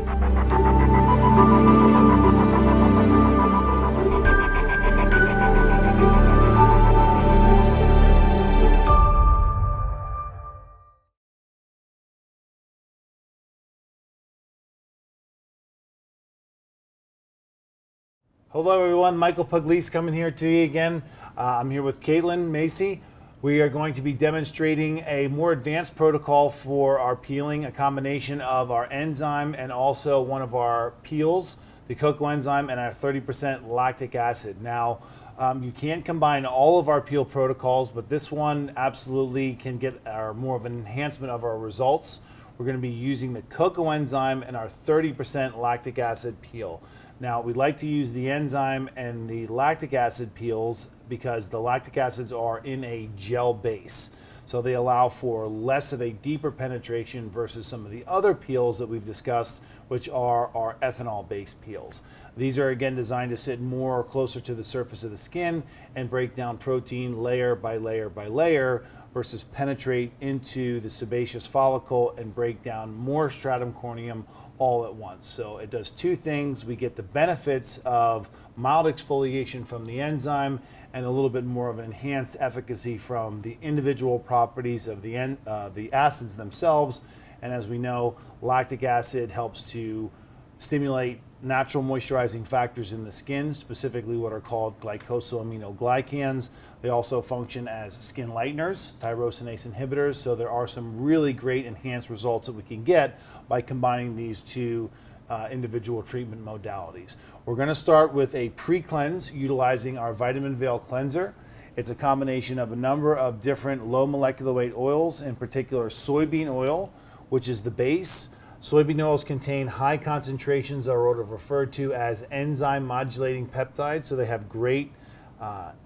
Hello everyone, Michael Pugliese coming here to you again. I'm here with Caitlin Macy. We are going to be demonstrating a more advanced protocol for our peeling, a combination of our enzyme and also one of our peels, the cocoa enzyme and our 30% lactic acid. Now, you can combine all of our peel protocols, but this one absolutely can get more of an enhancement of our results. We're going to be using the cocoa enzyme and our 30% lactic acid peel. Now, we like to use the enzyme and the lactic acid peels because the lactic acids are in a gel base. So they allow for less of a deeper penetration versus some of the other peels that we've discussed, which are our ethanol-based peels. These are again designed to sit more closer to the surface of the skin and break down protein layer by layer by layer versus penetrate into the sebaceous follicle and break down more stratum corneum all at once. So it does two things. We get the benefits of mild exfoliation from the enzyme and a little bit more of an enhanced efficacy from the individual properties of the acids themselves. And as we know, lactic acid helps to stimulate natural moisturizing factors in the skin, specifically what are called glycosaminoglycans. They also function as skin lighteners, tyrosinase inhibitors, so there are some really great enhanced results that we can get by combining these two individual treatment modalities. We're going to start with a pre-cleanse utilizing our vitamin veil cleanser. It's a combination of a number of different low molecular weight oils, in particular soybean oil, which is the base. Soybean oils contain high concentrations, are referred to as enzyme modulating peptides, so they have great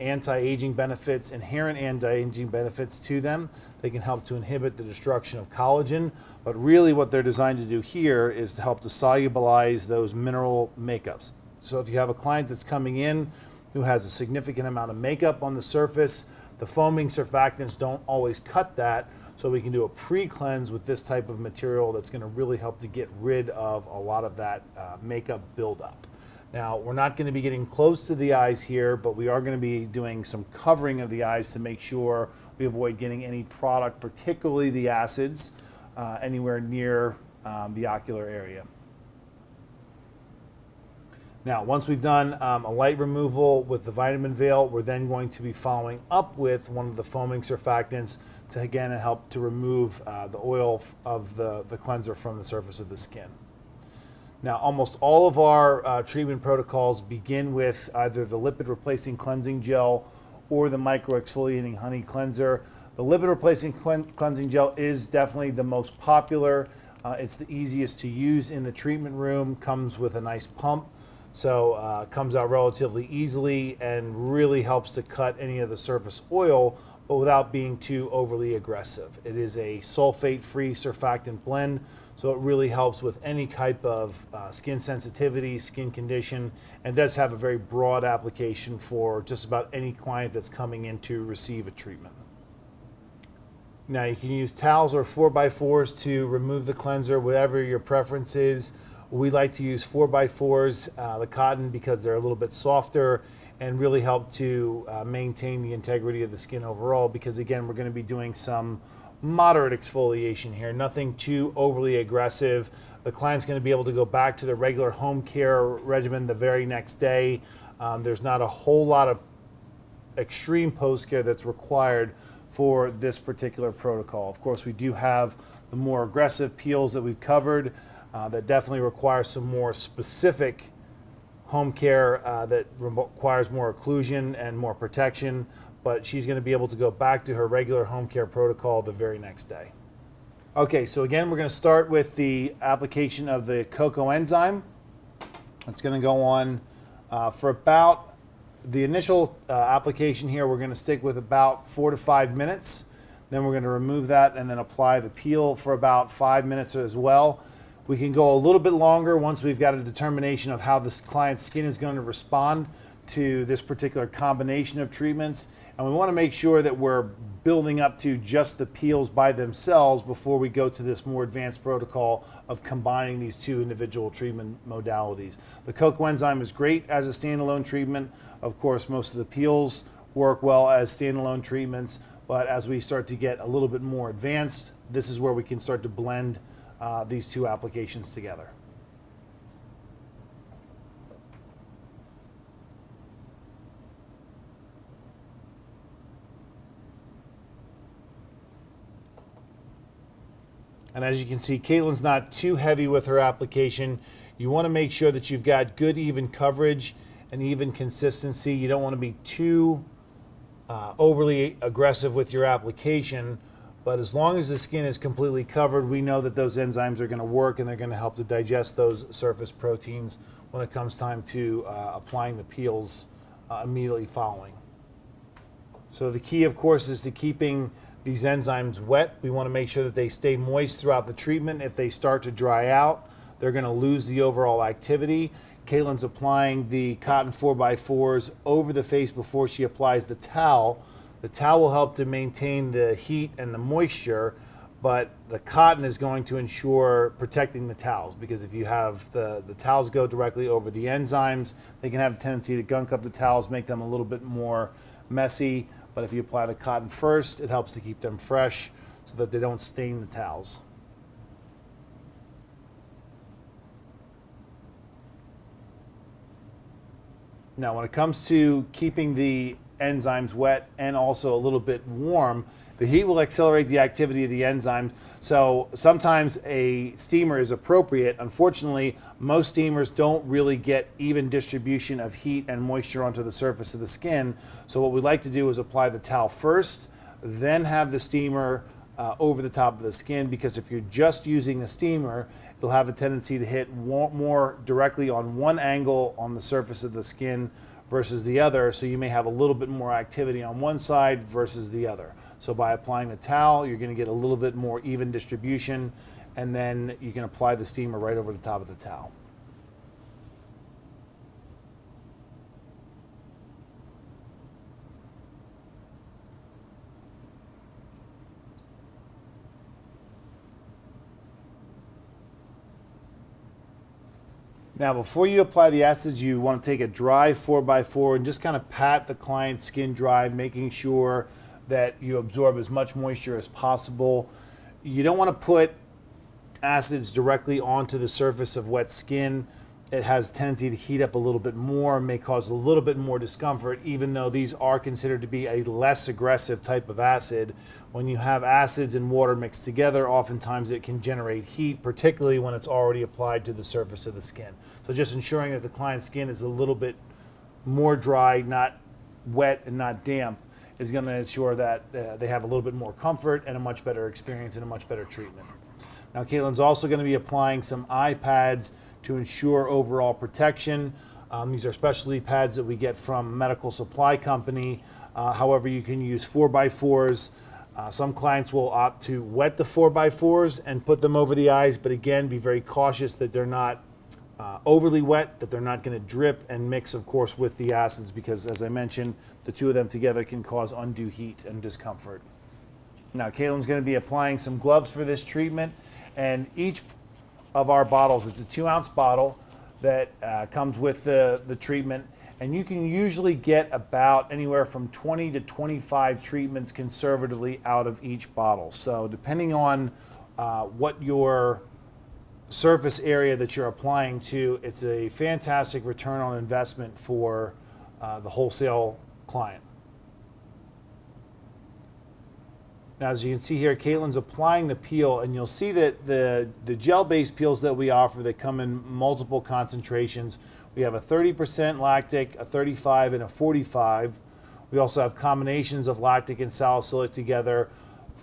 anti-aging benefits, inherent anti-aging benefits to them. They can help to inhibit the destruction of collagen, but really what they're designed to do here is to help to solubilize those mineral makeups. So if you have a client that's coming in who has a significant amount of makeup on the surface, the foaming surfactants don't always cut that, so we can do a pre-cleanse with this type of material that's going to really help to get rid of a lot of that makeup buildup. Now, we're not going to be getting close to the eyes here, but we are going to be doing some covering of the eyes to make sure we avoid getting any product, particularly the acids, anywhere near the ocular area. Now, once we've done a light removal with the vitamin veil, we're then going to be following up with one of the foaming surfactants to again help to remove the oil of the cleanser from the surface of the skin. Now, almost all of our treatment protocols begin with either the lipid replacing cleansing gel or the micro exfoliating honey cleanser. The lipid replacing cleansing gel is definitely the most popular. It's the easiest to use in the treatment room, comes with a nice pump. So comes out relatively easily and really helps to cut any of the surface oil, but without being too overly aggressive. It is a sulfate-free surfactant blend, so it really helps with any type of skin sensitivity, skin condition, and does have a very broad application for just about any client that's coming in to receive a treatment. Now you can use towels or 4x4s to remove the cleanser, whatever your preference is. We like to use 4x4s, the cotton, because they're a little bit softer and really help to maintain the integrity of the skin overall, because again, we're going to be doing some moderate exfoliation here, nothing too overly aggressive. The client's going to be able to go back to the regular home care regimen the very next day. There's not a whole lot of extreme post-care that's required for this particular protocol. Of course, we do have the more aggressive peels that we've covered that definitely require some more specific home care that requires more occlusion and more protection, but she's going to be able to go back to her regular home care protocol the very next day. Okay, so again, we're going to start with the application of the cocoa enzyme. It's going to go on for about the initial application here. We're going to stick with about 4 to 5 minutes. Then we're going to remove that and then apply the peel for about 5 minutes as well. We can go a little bit longer once we've got a determination of how this client's skin is going to respond to this particular combination of treatments, and we want to make sure that we're building up to just the peels by themselves before we go to this more advanced protocol of combining these two individual treatment modalities. The coco enzyme is great as a standalone treatment. Of course, most of the peels work well as standalone treatments, but as we start to get a little bit more advanced, this is where we can start to blend these two applications together. And as you can see, Caitlin's not too heavy with her application. You want to make sure that you've got good even coverage and even consistency. You don't want to be too overly aggressive with your application, but as long as the skin is completely covered, we know that those enzymes are going to work and they're going to help to digest those surface proteins when it comes time to applying the peels immediately following. So the key, of course, is to keeping these enzymes wet. We want to make sure that they stay moist throughout the treatment. If they start to dry out, they're going to lose the overall activity. Caitlin's applying the cotton 4x4s over the face before she applies the towel. The towel will help to maintain the heat and the moisture, but the cotton is going to ensure protecting the towels, because if you have the towels go directly over the enzymes, they can have a tendency to gunk up the towels, make them a little bit more messy. But if you apply the cotton first, it helps to keep them fresh so that they don't stain the towels. Now, when it comes to keeping the enzymes wet and also a little bit warm, the heat will accelerate the activity of the enzymes. So sometimes a steamer is appropriate. Unfortunately, most steamers don't really get even distribution of heat and moisture onto the surface of the skin. So what we like to do is apply the towel first, then have the steamer over the top of the skin, because if you're just using the steamer, it'll have a tendency to hit more directly on one angle on the surface of the skin versus the other. So you may have a little bit more activity on one side versus the other. So by applying the towel, you're going to get a little bit more even distribution, and then you can apply the steamer right over the top of the towel. Now, before you apply the acids, you want to take a dry 4x4 and just kind of pat the client's skin dry, making sure that you absorb as much moisture as possible. You don't want to put acids directly onto the surface of wet skin. It has a tendency to heat up a little bit more, may cause a little bit more discomfort, even though these are considered to be a less aggressive type of acid. When you have acids and water mixed together, oftentimes it can generate heat, particularly when it's already applied to the surface of the skin. So just ensuring that the client's skin is a little bit more dry, not wet and not damp, is going to ensure that they have a little bit more comfort and a much better experience and a much better treatment. Now, Caitlin's also going to be applying some eye pads to ensure overall protection. These are specialty pads that we get from a medical supply company. However, you can use 4x4s. Some clients will opt to wet the 4x4s and put them over the eyes, but again, be very cautious that they're not overly wet, that they're not going to drip and mix, of course, with the acids, because as I mentioned, the two of them together can cause undue heat and discomfort. Now, Caitlin's going to be applying some gloves for this treatment, and each of our bottles, it's a 2-ounce bottle that comes with the treatment, and you can usually get about anywhere from 20 to 25 treatments conservatively out of each bottle. So depending on what your surface area that you're applying to, it's a fantastic return on investment for the wholesale client. Now, as you can see here, Caitlin's applying the peel, and you'll see that the gel-based peels that we offer that come in multiple concentrations, we have a 30% lactic, a 35, and a 45. We also have combinations of lactic and salicylic together,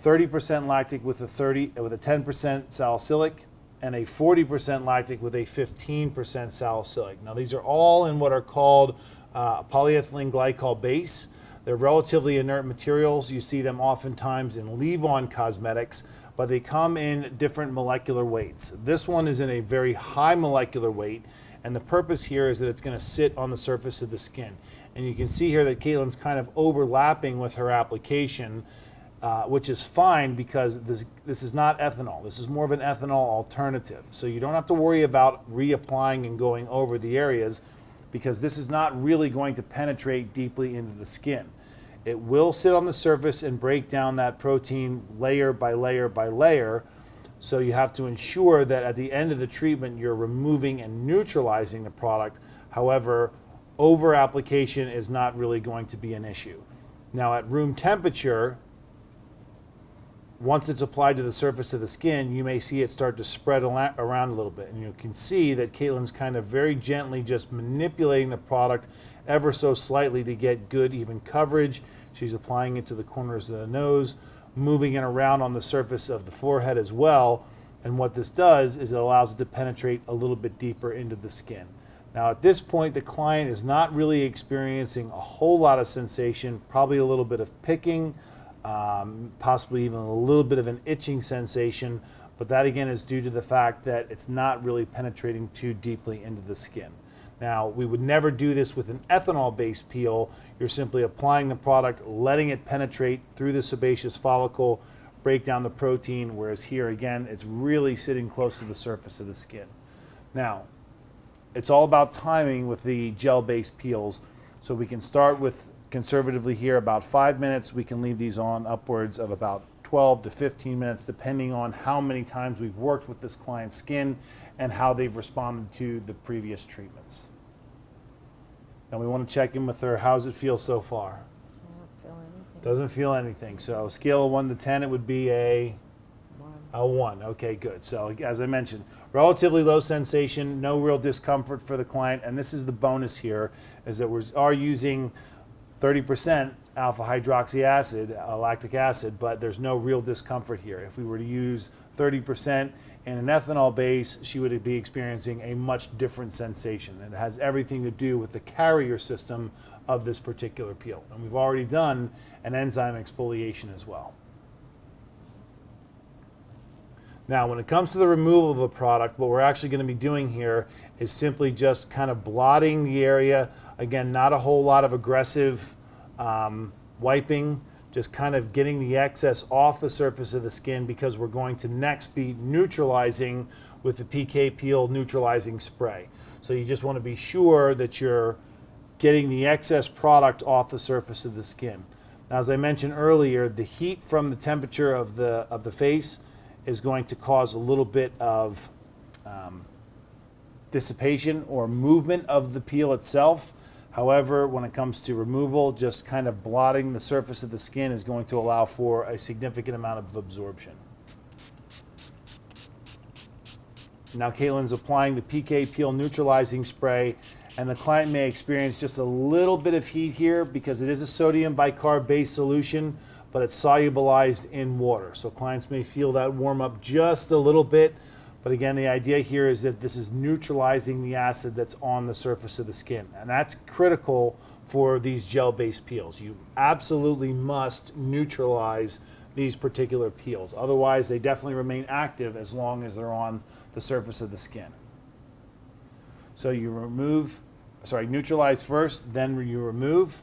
30% lactic with a 10% salicylic, and a 40% lactic with a 15% salicylic. Now, these are all in what are called polyethylene glycol base. They're relatively inert materials. You see them oftentimes in leave-on cosmetics, but they come in different molecular weights. This one is in a very high molecular weight, And the purpose here is that it's going to sit on the surface of the skin. And you can see here that Caitlin's kind of overlapping with her application, which is fine because this is not ethanol. This is more of an ethanol alternative. So you don't have to worry about reapplying and going over the areas, because this is not really going to penetrate deeply into the skin. It will sit on the surface and break down that protein layer by layer by layer. So you have to ensure that at the end of the treatment, you're removing and neutralizing the product. However, over application is not really going to be an issue. Now at room temperature, once it's applied to the surface of the skin, you may see it start to spread around a little bit. And you can see that Caitlin's kind of very gently just manipulating the product ever so slightly to get good even coverage. She's applying it to the corners of the nose, moving it around on the surface of the forehead as well. And what this does is it allows it to penetrate a little bit deeper into the skin. Now at this point, the client is not really experiencing a whole lot of sensation, probably a little bit of picking, possibly even a little bit of an itching sensation, but that again is due to the fact that it's not really penetrating too deeply into the skin. Now, we would never do this with an ethanol-based peel. You're simply applying the product, letting it penetrate through the sebaceous follicle, break down the protein, whereas here again, it's really sitting close to the surface of the skin. Now, it's all about timing with the gel-based peels. So we can start with, conservatively here, about 5 minutes. We can leave these on upwards of about 12 to 15 minutes, depending on how many times we've worked with this client's skin and how they've responded to the previous treatments. Now we want to check in with her. How's it feel so far? I don't feel anything. Doesn't feel anything. So scale of 1 to 10, it would be a 1. A 1. Okay, good. So as I mentioned, relatively low sensation, no real discomfort for the client. And this is the bonus here, is that we are using 30% alpha hydroxy acid, lactic acid, but there's no real discomfort here. If we were to use 30% in an ethanol base, she would be experiencing a much different sensation. And it has everything to do with the carrier system of this particular peel. And we've already done an enzyme exfoliation as well. Now, when it comes to the removal of a product, what we're actually going to be doing here is simply just kind of blotting the area. Again, not a whole lot of aggressive wiping, just kind of getting the excess off the surface of the skin, because we're going to next be neutralizing with the PK Peel neutralizing spray. So you just want to be sure that you're getting the excess product off the surface of the skin. Now, as I mentioned earlier, the heat from the temperature of the face is going to cause a little bit of dissipation or movement of the peel itself. However, when it comes to removal, just kind of blotting the surface of the skin is going to allow for a significant amount of absorption. Now Caitlin's applying the PK Peel neutralizing spray, and the client may experience just a little bit of heat here because it is a sodium bicarb based solution, but it's solubilized in water. So clients may feel that warm up just a little bit. But again, the idea here is that this is neutralizing the acid that's on the surface of the skin. And that's critical for these gel-based peels. You absolutely must neutralize these particular peels. Otherwise, they definitely remain active as long as they're on the surface of the skin. So you neutralize first, then you remove,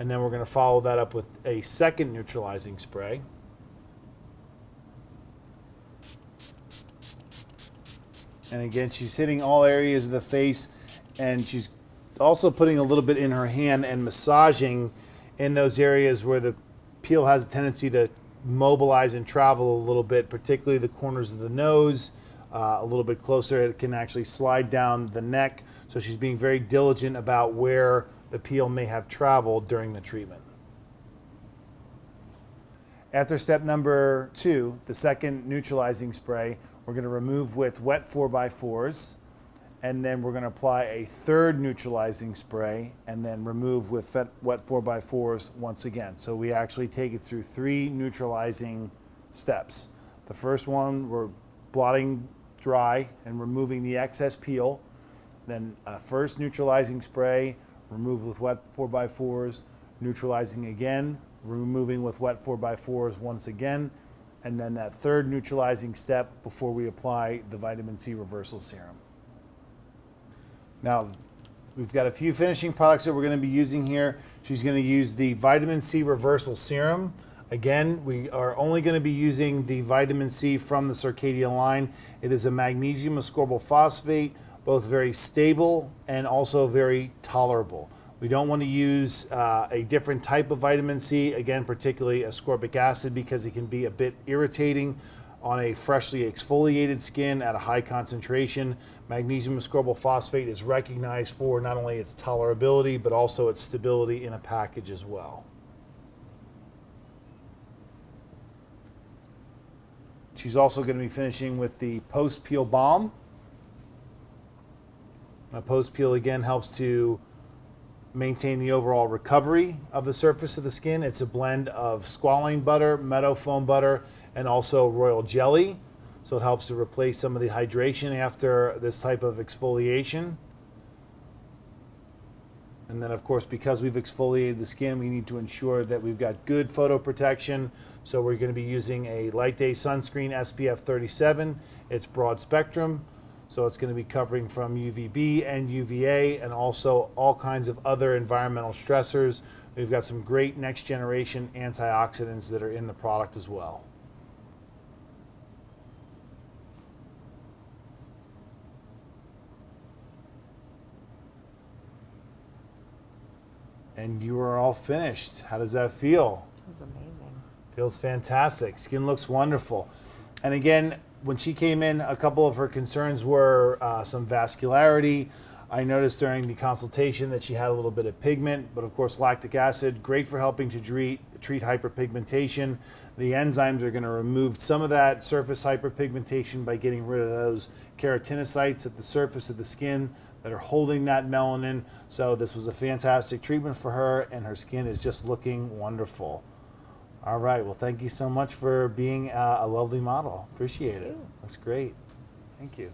and then we're going to follow that up with a second neutralizing spray. And again, she's hitting all areas of the face, and she's also putting a little bit in her hand and massaging in those areas where the peel has a tendency to mobilize and travel a little bit, particularly the corners of the nose, a little bit closer. It can actually slide down the neck. So she's being very diligent about where the peel may have traveled during the treatment. After step number 2, the second neutralizing spray, we're going to remove with wet 4x4s, and then we're going to apply a third neutralizing spray and then remove with wet 4x4s once again. So we actually take it through 3 neutralizing steps. The first one, we're blotting dry and removing the excess peel. Then first neutralizing spray, remove with wet 4x4s, neutralizing again, removing with wet 4x4s once again, and then that third neutralizing step before we apply the vitamin C reversal serum. Now, we've got a few finishing products that we're going to be using here. She's going to use the vitamin C reversal serum. Again, we are only going to be using the vitamin C from the Circadia line. It is a magnesium ascorbyl phosphate, both very stable and also very tolerable. We don't want to use a different type of vitamin C, again, particularly ascorbic acid, because it can be a bit irritating on a freshly exfoliated skin at a high concentration. Magnesium ascorbyl phosphate is recognized for not only its tolerability, but also its stability in a package as well. She's also going to be finishing with the post-peel balm. Now, post-peel again helps to maintain the overall recovery of the surface of the skin. It's a blend of squalane butter, meadow foam butter, and also royal jelly. So it helps to replace some of the hydration after this type of exfoliation. And then, of course, because we've exfoliated the skin, we need to ensure that we've got good photo protection. So we're going to be using a light day sunscreen SPF 37. It's broad spectrum. So it's going to be covering from UVB and UVA and also all kinds of other environmental stressors. We've got some great next generation antioxidants that are in the product as well. And you are all finished. How does that feel? It was amazing. Feels fantastic. Skin looks wonderful. And again, when she came in, a couple of her concerns were some vascularity. I noticed during the consultation that she had a little bit of pigment, but of course lactic acid, great for helping to treat hyperpigmentation. The enzymes are going to remove some of that surface hyperpigmentation by getting rid of those keratinocytes at the surface of the skin that are holding that melanin. So this was a fantastic treatment for her, and her skin is just looking wonderful. All right, well, thank you so much for being a lovely model. Appreciate it. Looks great. Thank you.